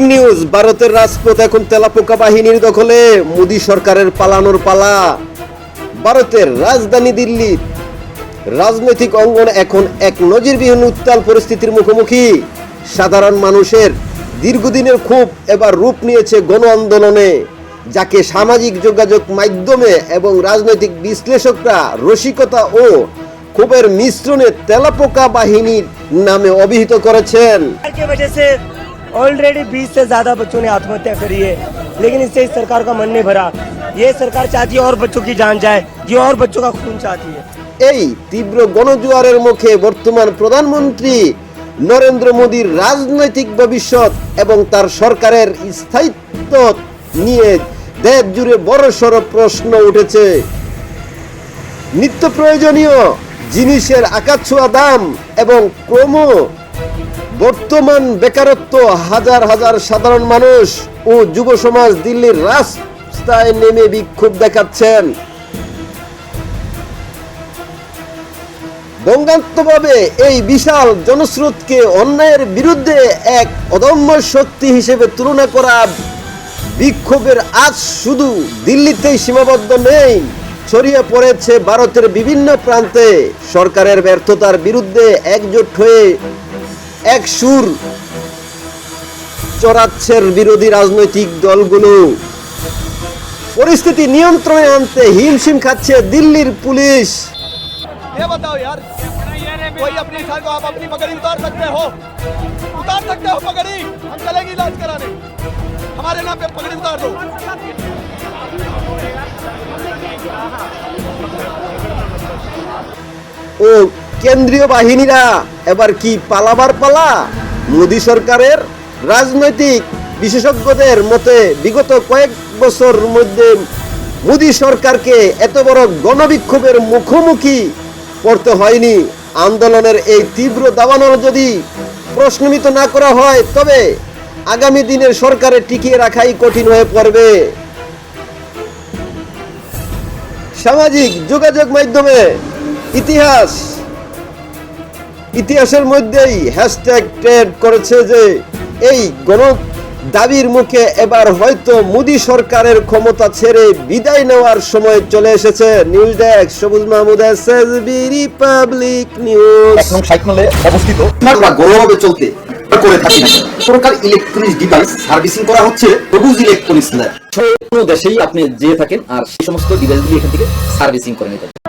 News, ভারতের রাজপথ এখন তেলাপোকা বাহিনীর দখলে। মোদী সরকারের পালানোর পালা। ভারতের রাজধানী দিল্লির রাজনৈতিক অঙ্গন এখন এক নজিরবিহীন উত্তাল পরিস্থিতির মুখোমুখি। সাধারণ মানুষের দীর্ঘদিনের ক্ষোভ এবার রূপ নিয়েছে গণ আন্দোলনে, যাকে সামাজিক যোগাযোগ মাধ্যমে এবং রাজনৈতিক বিশ্লেষকরা রসিকতা ও ক্ষোভের মিশ্রণে তেলাপোকা বাহিনীর নামে অভিহিত করেছেন। ऑलरेडी 20 से ज्यादा बच्चों ने आत्महत्या करी है, लेकिन इससे इस सरकार का मन नहीं भरा। ये सरकार चाहती है और बच्चों की जान जाए, ये और बच्चों का खून चाहती है। এই তীব্র গণজোয়ারের মুখে বর্তমান প্রধানমন্ত্রী নরেন্দ্র মোদীর রাজনৈতিক ভবিষ্যৎ এবং তার সরকারের স্থায়িত্ব নিয়ে দেশ জুড়ে বড়সড় প্রশ্ন উঠেছে। নিত্য প্রয়োজনীয় জিনিসের আকাশছোঁয়া দাম এবং বর্তমান বেকারত্ব, হাজার হাজার সাধারণ মানুষ ও যুব সমাজ দিল্লির রাস্তায় নেমে বিক্ষোভ দেখাচ্ছেন। বঙ্গাত্মভাবে এই বিশাল জনস্রোতকে অন্যায়ের বিরুদ্ধে এক অদম্য শক্তি হিসেবে তুলনা করা বিক্ষোভের আজ শুধু দিল্লিতেই সীমাবদ্ধ নেই, ছড়িয়ে পড়েছে ভারতের বিভিন্ন প্রান্তে। সরকারের ব্যর্থতার বিরুদ্ধে একজোট হয়ে এক সুর চড়াচ্ছে বিরোধী রাজনৈতিক দলগুলো। পরিস্থিতি নিয়ন্ত্রণে আনতে হিমশিম খাচ্ছে দিল্লির পুলিশ। ये बताओ यार, कोई अपनी को आप अपनी पगड़ी उतार सकते हो पगड़ी? हम चलेंगे इलाज कराने, हमारे नाम पे पगड़ी उतार दो। ও কেন্দ্রীয় বাহিনীরা এবার কি পালাবার পালা? মোদী সরকারের রাজনৈতিক বিশেষজ্ঞদের মতে বিগত কয়েক বছর মধ্যে মোদী সরকারকে এত বড় গণবিক্ষোভের মুখোমুখি পড়তে হয়নি। আন্দোলনের এই তীব্র দাবানল যদি প্রশ্নবিত না করা হয়, তবে আগামী দিনের সরকারে টিকিয়ে রাখাই কঠিন হয়ে পড়বে। সামাজিক যোগাযোগ মাধ্যমে ইতিহাসের মধ্যেই হ্যাশট্যাগ ট্রেন্ড করেছে যে এই গণ দাবির মুখে এবার হয়তো মোদী সরকারের ক্ষমতা ছেড়ে বিদায় নেওয়ার সময় চলে এসেছে। নিউজ ডেস্ক, সবুজ মাহমুদ, এসএসবি রিপাবলিক নিউজ। সাইকেলে অবস্থিত আমরা গৌরবে চলতে করে থাকি না। সরকার ইলেকট্রনিক্স ডিভাইস সার্ভিসিং করা হচ্ছে সবুজ ইলেকট্রনিক্স। কোনো দেশেই আপনি যেয়ে থাকেন আর সেই সমস্ত ডিভাইসগুলি এখান থেকে সার্ভিসিং করে নিতে